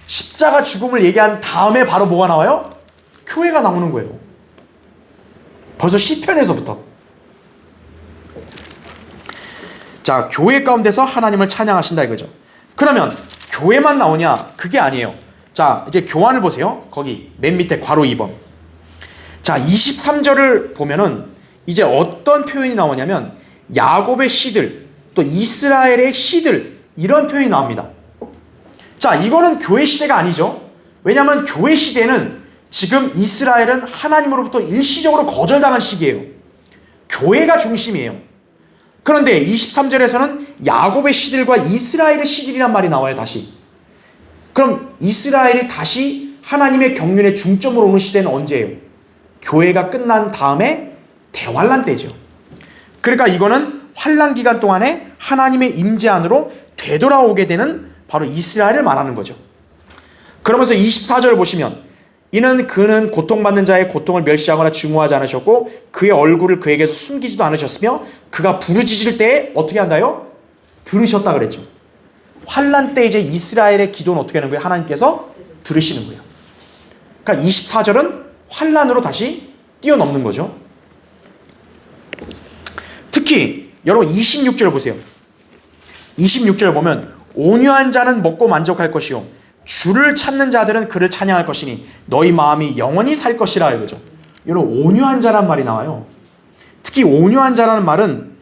십자가 죽음을 얘기한 다음에 바로 뭐가 나와요? 교회가 나오는 거예요. 벌써 시편에서부터. 자, 교회 가운데서 하나님을 찬양하신다 이거죠. 그러면 교회만 나오냐? 그게 아니에요. 자, 이제 교환을 보세요. 거기 맨 밑에 괄호 2번. 자, 23절을 보면은 이제 어떤 표현이 나오냐면 야곱의 씨들, 또 이스라엘의 씨들, 이런 표현이 나옵니다. 자, 이거는 교회 시대가 아니죠. 왜냐하면 교회 시대는 지금 이스라엘은 하나님으로부터 일시적으로 거절당한 시기예요. 교회가 중심이에요. 그런데 23절에서는 야곱의 씨들과 이스라엘의 씨들이란 말이 나와요. 다시. 그럼 이스라엘이 다시 하나님의 경륜의 중점으로 오는 시대는 언제예요? 교회가 끝난 다음에 대환란 때죠. 그러니까 이거는 환란 기간 동안에 하나님의 임재 안으로 되돌아오게 되는 바로 이스라엘을 말하는 거죠. 그러면서 24절 보시면 이는 그는 고통받는 자의 고통을 멸시하거나 증오하지 않으셨고 그의 얼굴을 그에게서 숨기지도 않으셨으며 그가 부르짖을 때에 어떻게 한다요? 들으셨다 그랬죠. 환란 때 이제 이스라엘의 기도는 어떻게 하는 거예요? 하나님께서 들으시는 거예요. 그러니까 24절은 환란으로 다시 뛰어넘는 거죠. 특히 여러분 26절 보세요. 26절 보면 온유한 자는 먹고 만족할 것이요 주를 찾는 자들은 그를 찬양할 것이니 너희 마음이 영원히 살 것이라 이거죠. 여러분 온유한 자란 말이 나와요. 특히 온유한 자라는 말은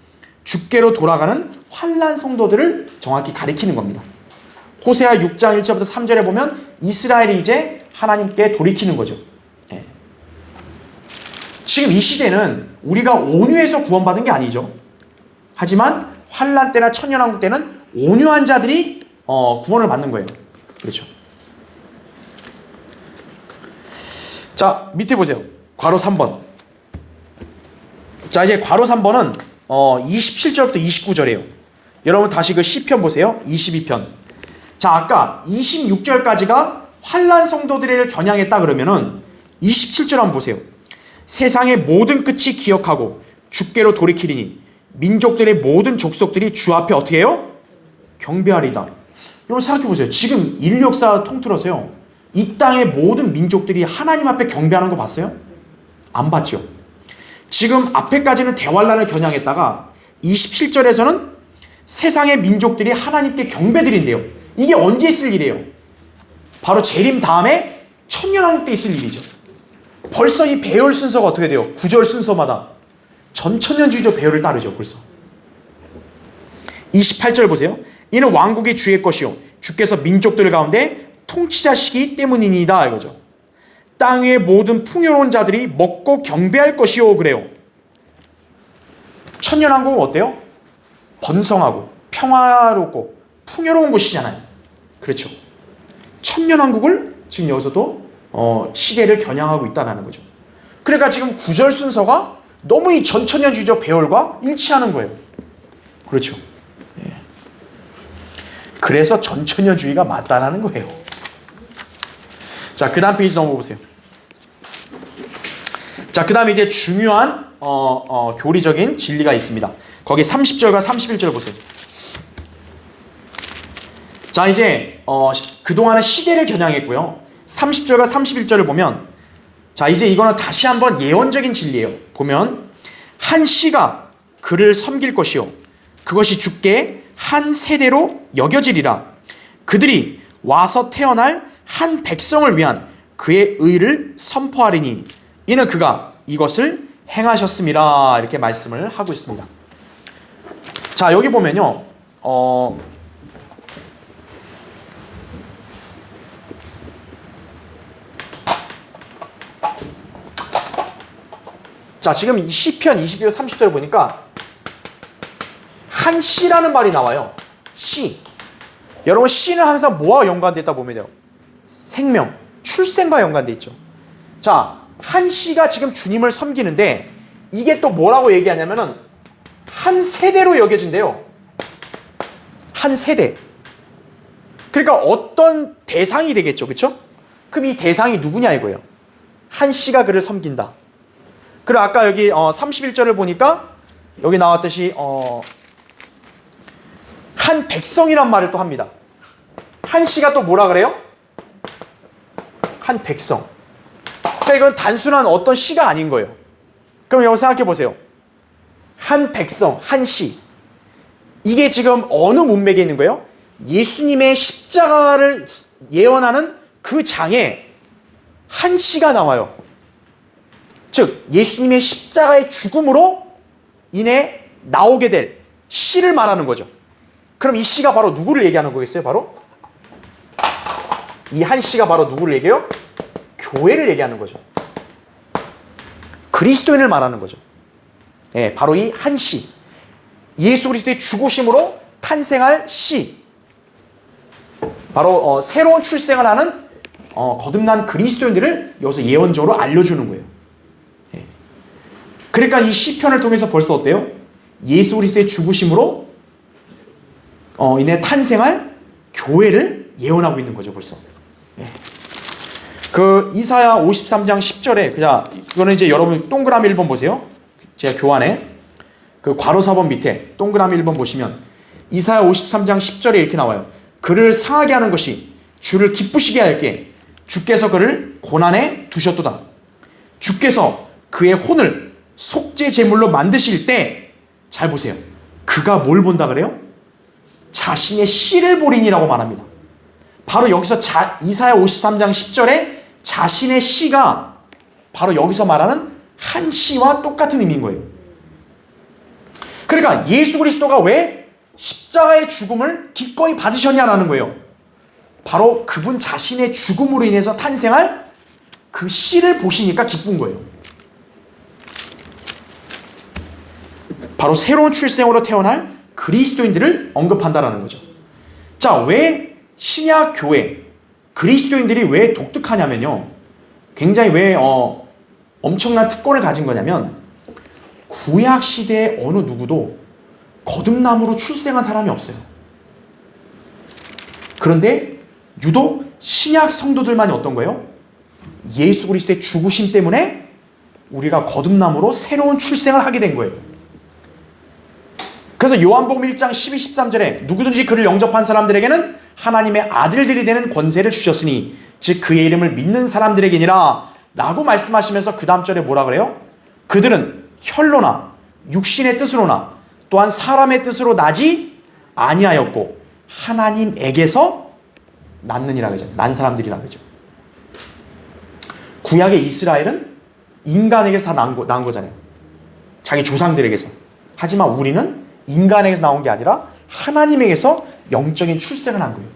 주께로 돌아가는 환난 성도들을 정확히 가리키는 겁니다. 호세아 6장 1절부터 3절에 보면 이스라엘이 이제 하나님께 돌이키는 거죠. 예. 지금 이 시대는 우리가 온유해서 구원받은 게 아니죠. 하지만 환난 때나 천년왕국 때는 온유한 자들이 구원을 받는 거예요. 그렇죠. 자, 밑에 보세요. 괄호 3번. 자, 이제 괄호 3번은 27절부터 29절이에요. 여러분 다시 그 시편 보세요. 22편. 자, 아까 26절까지가 환난 성도들을 겨냥했다 그러면은 27절 한번 보세요. 세상의 모든 끝이 기억하고 주께로 돌이키리니 민족들의 모든 족속들이 주 앞에 어떻게 해요? 경배하리다. 여러분 생각해 보세요. 지금 인류 역사 통틀어서요. 이 땅의 모든 민족들이 하나님 앞에 경배하는 거 봤어요? 안 봤죠. 지금 앞에까지는 대환란을 겨냥했다가 27절에서는 세상의 민족들이 하나님께 경배드린대요. 이게 언제 있을 일이에요? 바로 재림 다음에 천년왕국 때 있을 일이죠. 벌써 이 배열 순서가 어떻게 돼요? 구절 순서마다 전천년주의적 배열을 따르죠. 벌써 28절 보세요. 이는 왕국이 주의 것이요 주께서 민족들 가운데 통치자시기 때문이니다 이거죠. 땅 위의 모든 풍요로운 자들이 먹고 경배할 것이요 그래요. 천년왕국은 어때요? 번성하고 평화롭고 풍요로운 곳이잖아요. 그렇죠. 천년왕국을 지금 여기서도 시대를 겨냥하고 있다는 거죠. 그러니까 지금 구절 순서가 너무 이 전천년주의적 배열과 일치하는 거예요. 그렇죠. 예. 그래서 전천년주의가 맞다라는 거예요. 자, 그 다음 페이지 넘어보세요. 자, 그 다음에 이제 중요한 교리적인 진리가 있습니다. 거기 30절과 31절 보세요. 자, 이제 그동안은 시대를 겨냥했고요. 30절과 31절을 보면 자, 이제 이거는 다시 한번 예언적인 진리예요. 보면 한 씨가 그를 섬길 것이요 그것이 주께 한 세대로 여겨지리라. 그들이 와서 태어날 한 백성을 위한 그의 의를 선포하리니 이는 그가 이것을 행하셨음이라. 이렇게 말씀을 하고 있습니다. 자, 여기 보면요. 자, 지금 시편 22절 30절을 보니까 한 씨라는 말이 나와요. 씨. 여러분 씨는 항상 뭐와 연관되어 있다 보면 돼요? 생명, 출생과 연관되어 있죠. 자, 한 씨가 지금 주님을 섬기는데 이게 또 뭐라고 얘기하냐면은 한 세대로 여겨진대요. 한 세대. 그러니까 어떤 대상이 되겠죠. 그렇죠? 그럼 이 대상이 누구냐 이거예요. 한 씨가 그를 섬긴다. 그리고 아까 여기 31절을 보니까 여기 나왔듯이 한 백성이란 말을 또 합니다. 한 씨가 또 뭐라 그래요? 한 백성. 그러니까 이건 단순한 어떤 씨가 아닌 거예요. 그럼 여기 생각해 보세요. 한 백성, 한 씨. 이게 지금 어느 문맥에 있는 거예요? 예수님의 십자가를 예언하는 그 장에 한 씨가 나와요. 즉 예수님의 십자가의 죽음으로 인해 나오게 될 씨를 말하는 거죠. 그럼 이 씨가 바로 누구를 얘기하는 거겠어요? 바로 이 한 씨가 바로 누구를 얘기해요? 교회를 얘기하는 거죠. 그리스도인을 말하는 거죠. 예, 바로 이 한 씨. 예수 그리스도의 죽으심으로 탄생할 씨. 바로 새로운 출생을 하는 거듭난 그리스도인들을 여기서 예언적으로 알려주는 거예요. 예. 그러니까 이 시편을 통해서 벌써 어때요? 예수 그리스도의 죽으심으로 인해 탄생할 교회를 예언하고 있는 거죠, 벌써. 예. 그 이사야 53장 10절에 그거는 이제 여러분 동그라미 1번 보세요. 제가 교환에 그 괄호 4번 밑에 동그라미 1번 보시면 이사야 53장 10절에 이렇게 나와요. 그를 상하게 하는 것이 주를 기쁘시게 하였기에 주께서 그를 고난에 두셨도다. 주께서 그의 혼을 속죄 제물로 만드실 때 잘 보세요. 그가 뭘 본다 그래요? 자신의 씨를 보리니라고 말합니다. 바로 여기서 이사야 53장 10절에 자신의 씨가 바로 여기서 말하는 한 씨와 똑같은 의미인 거예요. 그러니까 예수 그리스도가 왜 십자가의 죽음을 기꺼이 받으셨냐라는 거예요. 바로 그분 자신의 죽음으로 인해서 탄생할 그 씨를 보시니까 기쁜 거예요. 바로 새로운 출생으로 태어날 그리스도인들을 언급한다라는 거죠. 자, 왜 신약 교회 그리스도인들이 왜 독특하냐면요. 굉장히 왜 엄청난 특권을 가진 거냐면 구약 시대의 어느 누구도 거듭남으로 출생한 사람이 없어요. 그런데 유독 신약 성도들만이 어떤 거예요? 예수 그리스도의 죽으심 때문에 우리가 거듭남으로 새로운 출생을 하게 된 거예요. 그래서 요한복음 1장 12, 13절에 누구든지 그를 영접한 사람들에게는 하나님의 아들들이 되는 권세를 주셨으니 즉 그의 이름을 믿는 사람들에게니라 라고 말씀하시면서 그 다음 절에 뭐라 그래요? 그들은 혈로나 육신의 뜻으로나 또한 사람의 뜻으로 나지 아니하였고 하나님에게서 낳느니라 그러죠. 난 사람들이라 그러죠. 구약의 이스라엘은 인간에게서 다 낳은 거잖아요. 자기 조상들에게서. 하지만 우리는 인간에게서 나온 게 아니라 하나님에게서 영적인 출생을 한 거예요.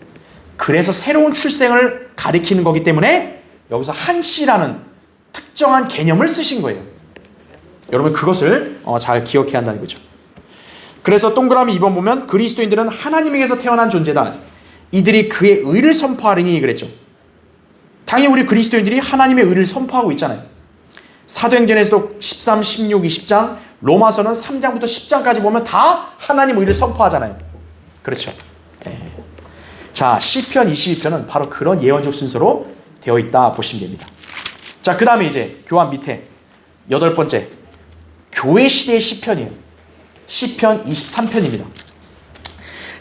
그래서 새로운 출생을 가리키는 거기 때문에 여기서 한 씨라는 특정한 개념을 쓰신 거예요. 여러분 그것을 잘 기억해야 한다는 거죠. 그래서 동그라미 2번 보면 그리스도인들은 하나님에게서 태어난 존재다. 이들이 그의 의를 선포하리니 그랬죠. 당연히 우리 그리스도인들이 하나님의 의를 선포하고 있잖아요. 사도행전에서도 13, 16, 20장, 로마서는 3장부터 10장까지 보면 다 하나님 의를 선포하잖아요. 그렇죠. 예. 자, 시편 22편은 바로 그런 예언적 순서로 되어 있다 보시면 됩니다. 자, 그 다음에 이제 교환 밑에 8번째 교회 시대의 시편이에요. 시편 23편입니다.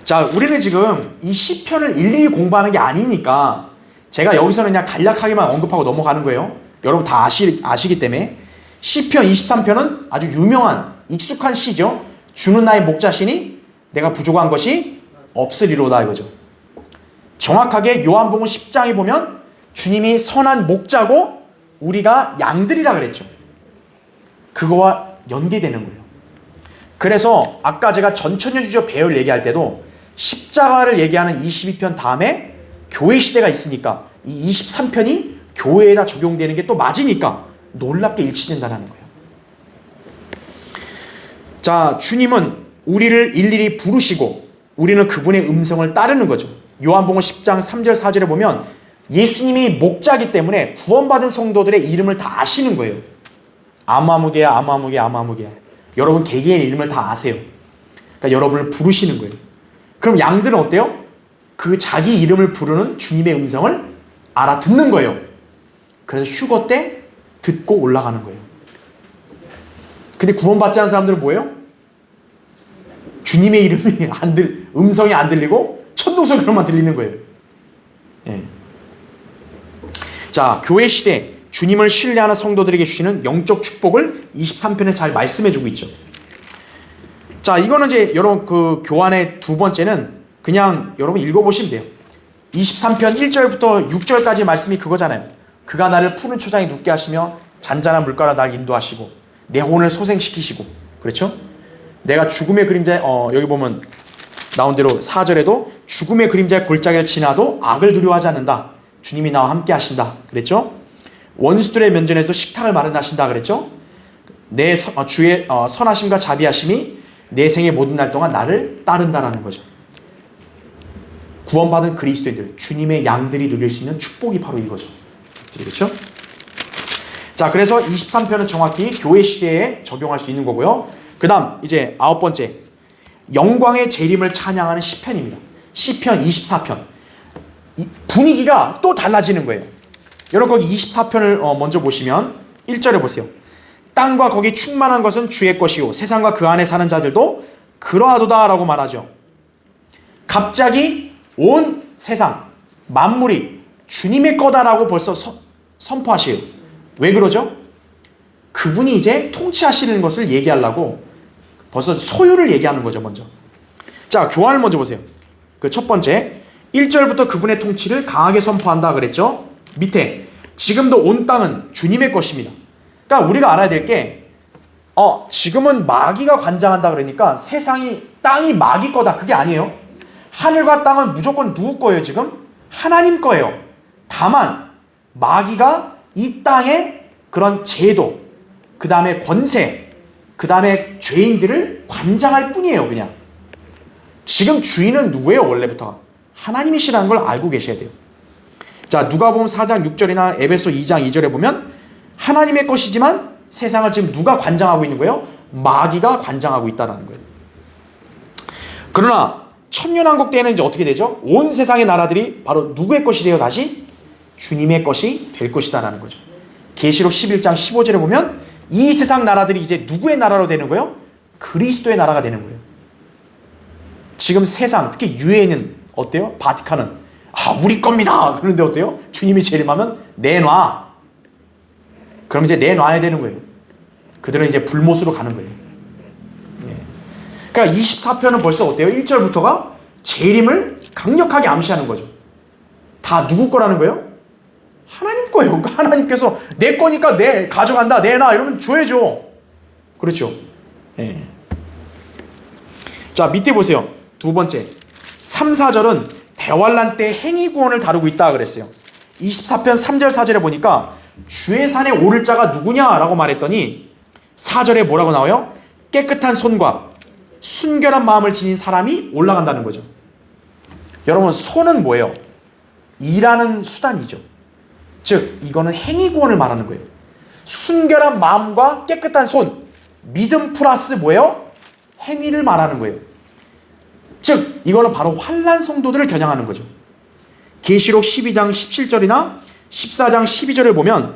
자, 우리는 지금 이 시편을 일일이 공부하는 게 아니니까 제가 여기서는 그냥 간략하게만 언급하고 넘어가는 거예요. 여러분 다 아시기 때문에. 시편 23편은 아주 유명한 익숙한 시죠. 주는 나의 목자시니 내가 부족한 것이 없으리로다 이거죠. 정확하게 요한복음 10장에 보면 주님이 선한 목자고 우리가 양들이라 그랬죠. 그거와 연계되는 거예요. 그래서 아까 제가 전천년주적 배열 얘기할 때도 십자가를 얘기하는 22편 다음에 교회 시대가 있으니까 이 23편이 교회에다 적용되는 게 또 맞으니까 놀랍게 일치된다는 거예요. 자, 주님은 우리를 일일이 부르시고 우리는 그분의 음성을 따르는 거죠. 요한복음 10장 3절 4절에 보면 예수님이 목자기 때문에 구원받은 성도들의 이름을 다 아시는 거예요. 아무아무개야 아무아무개야 아무아무개야. 여러분 개개인의 이름을 다 아세요. 그러니까 여러분을 부르시는 거예요. 그럼 양들은 어때요? 그 자기 이름을 부르는 주님의 음성을 알아듣는 거예요. 그래서 휴거 때 듣고 올라가는 거예요. 근데 구원받지 않은 사람들은 뭐예요? 주님의 이름이 음성이 안 들리고 천둥 소리로만 들리는 거예요. 예. 자, 교회 시대 주님을 신뢰하는 성도들에게 주시는 영적 축복을 23편에 잘 말씀해주고 있죠. 자, 이거는 이제 여러분 그 교환의 두 번째는 그냥 여러분 읽어보시면 돼요. 23편 1절부터 6절까지 말씀이 그거잖아요. 그가 나를 푸른 초장에 눕게 하시며 잔잔한 물가로 날 인도하시고 내 혼을 소생시키시고, 그렇죠? 내가 죽음의 그림자에 여기 보면 나온 대로 4절에도 죽음의 그림자의 골짜기를 지나도 악을 두려워하지 않는다. 주님이 나와 함께 하신다. 그랬죠? 원수들의 면전에도 식탁을 마련하신다. 그랬죠? 내 주의 선하심과 자비하심이 내 생의 모든 날 동안 나를 따른다라는 거죠. 구원받은 그리스도인들, 주님의 양들이 누릴 수 있는 축복이 바로 이거죠. 그렇죠? 자, 그래서 23편은 정확히 교회 시대에 적용할 수 있는 거고요. 그 다음 이제 9번째, 영광의 재림을 찬양하는 시편입니다. 시편 24편. 분위기가 또 달라지는 거예요. 여러분 거기 24편을 먼저 보시면 1절에 보세요. 땅과 거기 충만한 것은 주의 것이요 세상과 그 안에 사는 자들도 그러하도다 라고 말하죠. 갑자기 온 세상 만물이 주님의 거다라고 벌써 선포하시요. 왜 그러죠? 그분이 이제 통치하시는 것을 얘기하려고 벌써 소유를 얘기하는 거죠. 먼저 자, 교환을 먼저 보세요. 그 첫 번째 1절부터 그분의 통치를 강하게 선포한다 그랬죠. 밑에 지금도 온 땅은 주님의 것입니다. 그러니까 우리가 알아야 될 게 지금은 마귀가 관장한다 그러니까 땅이 마귀 거다 그게 아니에요. 하늘과 땅은 무조건 누구 거예요? 지금 하나님 거예요. 다만 마귀가 이 땅의 그런 제도, 그 다음에 권세, 그 다음에 죄인들을 관장할 뿐이에요. 그냥 지금 주인은 누구예요? 원래부터 하나님이시라는 걸 알고 계셔야 돼요. 자, 누가복음 4장 6절이나 에베소 2장 2절에 보면 하나님의 것이지만 세상을 지금 누가 관장하고 있는 거예요? 마귀가 관장하고 있다는 거예요. 그러나 천년왕국 때에는 이제 어떻게 되죠? 온 세상의 나라들이 바로 누구의 것이 되어 다시 주님의 것이 될 것이다라는 거죠. 계시록 11장 15절에 보면 이 세상 나라들이 이제 누구의 나라로 되는 거예요? 그리스도의 나라가 되는 거예요. 지금 세상, 특히 유엔은 어때요? 바티칸은 우리 겁니다. 그런데 어때요? 주님이 재림하면 내놔. 그럼 이제 내놔야 되는 거예요. 그들은 이제 불못으로 가는 거예요. 그러니까 24편은 벌써 어때요? 1절부터가 재림을 강력하게 암시하는 거죠. 다 누구 거라는 거예요? 하나님 거예요. 그러니까 하나님께서 내 거니까 내 가져간다, 내놔 이러면 줘야죠. 그렇죠? 예. 자, 밑에 보세요. 두 번째 3, 4절은 대환란 때 행위 구원을 다루고 있다 그랬어요. 24편 3절 4절에 보니까 주의 산에 오를 자가 누구냐라고 말했더니 4절에 뭐라고 나와요? 깨끗한 손과 순결한 마음을 지닌 사람이 올라간다는 거죠. 여러분, 손은 뭐예요? 일하는 수단이죠. 즉 이거는 행위 구원을 말하는 거예요. 순결한 마음과 깨끗한 손, 믿음 플러스 뭐예요? 행위를 말하는 거예요. 즉 이거는 바로 환난 성도들을 겨냥하는 거죠. 계시록 12장 17절이나 14장 12절을 보면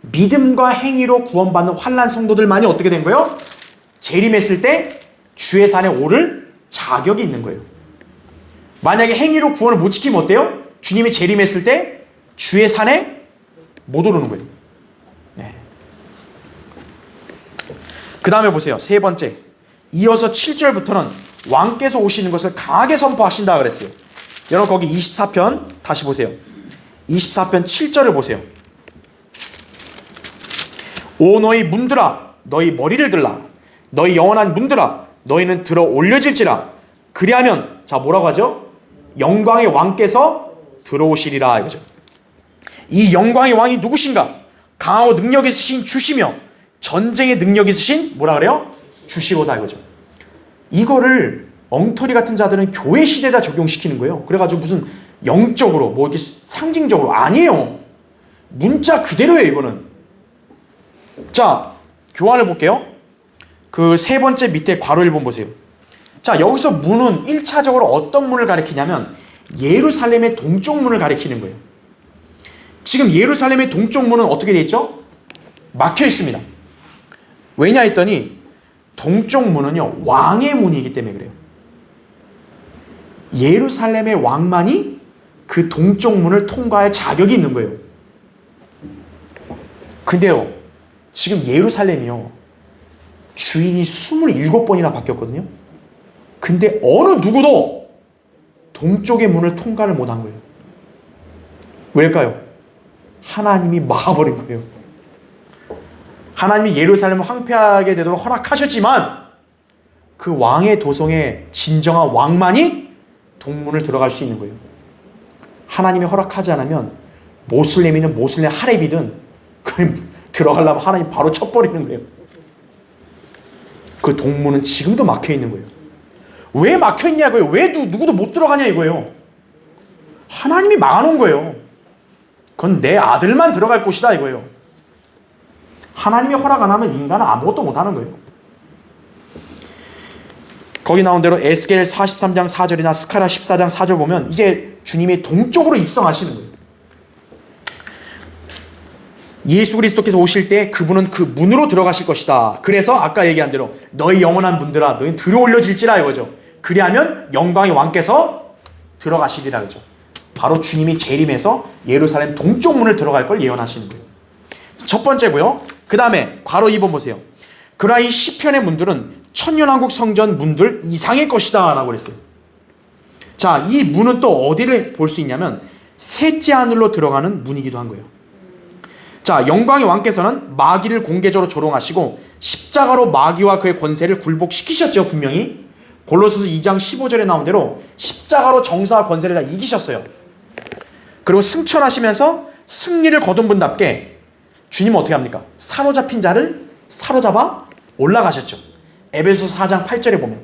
믿음과 행위로 구원받는 환난 성도들만이 어떻게 된 거예요? 재림했을 때 주의 산에 오를 자격이 있는 거예요. 만약에 행위로 구원을 못 지키면 어때요? 주님이 재림했을 때 주의 산에 못 오르는 거예요. 네. 그 다음에 보세요. 세 번째, 이어서 7절부터는 왕께서 오시는 것을 강하게 선포하신다 그랬어요. 여러분 거기 24편 다시 보세요. 24편 7절을 보세요. 오 너희 문들아 너희 머리를 들라. 너희 영원한 문들아 너희는 들어 올려질지라. 그리하면 자 뭐라고 하죠? 영광의 왕께서 들어오시리라 이거죠. 이 영광의 왕이 누구신가? 강하고 능력 있으신 주시며 전쟁의 능력 있으신 뭐라 그래요? 주시로다 이거죠. 이거를 엉터리 같은 자들은 교회 시대에다 적용시키는 거예요. 그래가지고 무슨 영적으로 뭐 이렇게 상징적으로 아니에요. 문자 그대로예요 이거는. 자 교환을 볼게요. 그 세 번째 밑에 괄호 1번 보세요. 자 여기서 문은 1차적으로 어떤 문을 가리키냐면 예루살렘의 동쪽 문을 가리키는 거예요. 지금 예루살렘의 동쪽 문은 어떻게 돼 있죠? 막혀 있습니다. 왜냐 했더니 동쪽 문은요, 왕의 문이기 때문에 그래요. 예루살렘의 왕만이 그 동쪽 문을 통과할 자격이 있는 거예요. 근데요, 지금 예루살렘이요, 주인이 27번이나 바뀌었거든요. 근데 어느 누구도 동쪽의 문을 통과를 못한 거예요. 왜일까요? 하나님이 막아버린 거예요. 하나님이 예루살렘을 황폐하게 되도록 허락하셨지만 그 왕의 도성에 진정한 왕만이 동문을 들어갈 수 있는 거예요. 하나님이 허락하지 않으면 모슬렘이든 모슬렘 하렙이든 들어가려면 하나님 바로 쳐버리는 거예요. 그 동문은 지금도 막혀 있는 거예요. 왜 막혀 있냐고요? 왜 누구도 못 들어가냐 이거예요. 하나님이 막아놓은 거예요. 그건 내 아들만 들어갈 곳이다 이거예요. 하나님이 허락 안 하면 인간은 아무것도 못 하는 거예요. 거기 나온 대로 에스겔 43장 4절이나 스가랴 14장 4절 보면 이제 주님이 동쪽으로 입성하시는 거예요. 예수 그리스도께서 오실 때 그분은 그 문으로 들어가실 것이다. 그래서 아까 얘기한 대로 너희 영원한 분들아 너희 들어올려질지라 이거죠. 그리하면 영광의 왕께서 들어가시리라 그죠. 바로 주님이 재림해서 예루살렘 동쪽 문을 들어갈 걸 예언하시는 거예요. 첫 번째고요. 그 다음에 괄호 2번 보세요. 그러나 이 시편의 문들은 천년왕국 성전 문들 이상의 것이다 라고 그랬어요. 자, 이 문은 또 어디를 볼 수 있냐면 셋째 하늘로 들어가는 문이기도 한 거예요. 자, 영광의 왕께서는 마귀를 공개적으로 조롱하시고 십자가로 마귀와 그의 권세를 굴복시키셨죠. 분명히 골로새서 2장 15절에 나온 대로 십자가로 정사와 권세를 다 이기셨어요. 그리고 승천하시면서 승리를 거둔 분답게 주님은 어떻게 합니까? 사로잡힌 자를 사로잡아 올라가셨죠. 에베소 4장 8절에 보면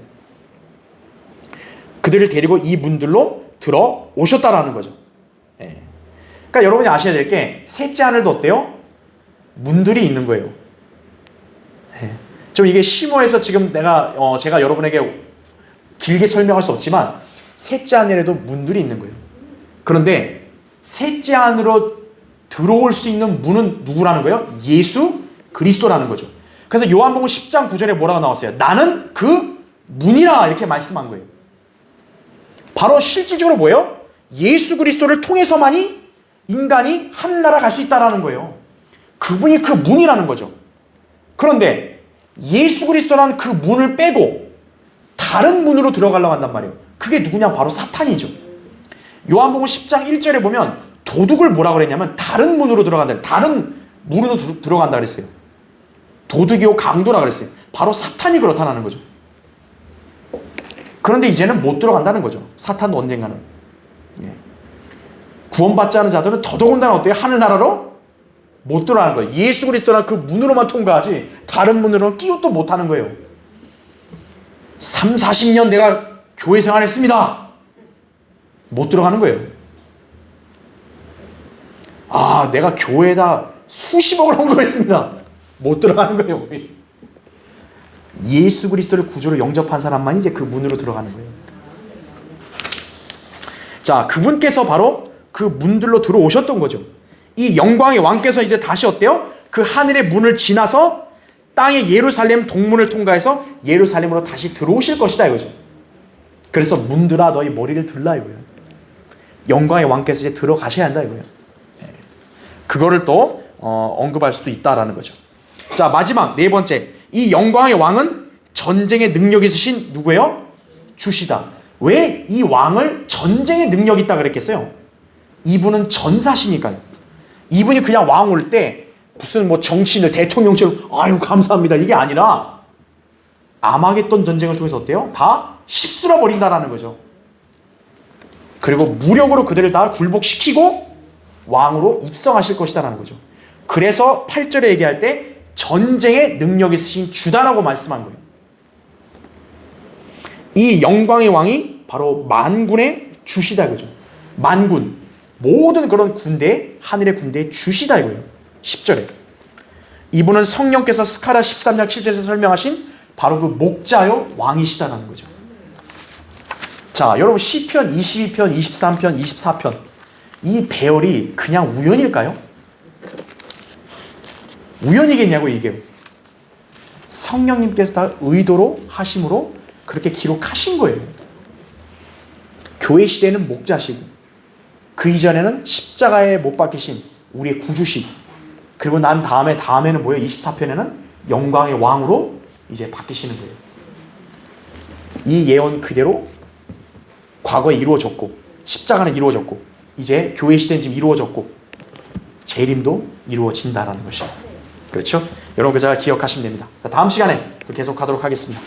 그들을 데리고 이 문들로 들어오셨다라는 거죠. 그러니까 여러분이 아셔야 될 게 셋째 하늘도 어때요? 문들이 있는 거예요. 좀 이게 심오해서 지금 제가 여러분에게 길게 설명할 수 없지만 셋째 하늘에도 문들이 있는 거예요. 그런데 셋째 하늘로 들어올 수 있는 문은 누구라는 거예요? 예수 그리스도라는 거죠. 그래서 요한복음 10장 9절에 뭐라고 나왔어요? 나는 그 문이라 이렇게 말씀한 거예요. 바로 실질적으로 뭐예요? 예수 그리스도를 통해서만이 인간이 하늘나라 갈 수 있다는 거예요. 그분이 그 문이라는 거죠. 그런데 예수 그리스도라는 그 문을 빼고 다른 문으로 들어가려고 한단 말이에요. 그게 누구냐? 바로 사탄이죠. 요한복음 10장 1절에 보면 도둑을 뭐라 그랬냐면 다른 문으로 들어간다. 다른 문으로 들어간다 그랬어요. 도둑이요 강도라 그랬어요. 바로 사탄이 그렇다는 거죠. 그런데 이제는 못 들어간다는 거죠. 사탄도 언젠가는. 구원받지 않은 자들은 더더군다나 어때요? 하늘나라로 못 들어가는 거예요. 예수 그리스도나 그 문으로만 통과하지 다른 문으로는 끼웃도 못하는 거예요. 3, 40년 내가 교회 생활했습니다. 못 들어가는 거예요. 아, 내가 교회에다 수십억을 헌금했습니다. 못 들어가는 거예요. 예수 그리스도를 구주로 영접한 사람만 이제 그 문으로 들어가는 거예요. 자, 그분께서 바로 그 문들로 들어오셨던 거죠. 이 영광의 왕께서 이제 다시 어때요? 그 하늘의 문을 지나서 땅의 예루살렘 동문을 통과해서 예루살렘으로 다시 들어오실 것이다 이거죠. 그래서 문들아 너희 머리를 들라 이거예요. 영광의 왕께서 이제 들어가셔야 한다 이거예요. 그거를 또 언급할 수도 있다라는 거죠. 자, 마지막 네 번째, 이 영광의 왕은 전쟁의 능력이 있으신 누구예요? 주시다. 왜 이 왕을 전쟁의 능력이 있다 그랬겠어요? 이분은 전사시니까요. 이분이 그냥 왕 올 때 무슨 뭐 정치인을 대통령처럼 아유 감사합니다 이게 아니라 아마겟돈 전쟁을 통해서 어때요? 다 휩쓸어 버린다라는 거죠. 그리고 무력으로 그들을 다 굴복시키고 왕으로 입성하실 것이다라는 거죠. 그래서 8절에 얘기할 때 전쟁의 능력이 있으신 주다라고 말씀한 거예요. 이 영광의 왕이 바로 만군의 주시다 이거죠. 만군, 모든 그런 군대, 하늘의 군대의 주시다 이거예요. 10절에 이분은 성령께서 스가랴 13장 7절에서 설명하신 바로 그 목자요 왕이시다라는 거죠. 자, 여러분 시편 22편, 23편, 24편 이 배열이 그냥 우연일까요? 우연이겠냐고 이게. 성령님께서 다 의도로 하심으로 그렇게 기록하신 거예요. 교회 시대는 목자시고 그 이전에는 십자가에 못 박히신 우리의 구주시, 그리고 난 다음에는 뭐예요? 24편에는 영광의 왕으로 이제 바뀌시는 거예요. 이 예언 그대로 과거에 이루어졌고, 십자가는 이루어졌고, 이제 교회 시대는 지금 이루어졌고, 재림도 이루어진다라는 것이에요. 그렇죠? 여러분 그 잘 기억하시면 됩니다. 자, 다음 시간에 또 계속하도록 하겠습니다.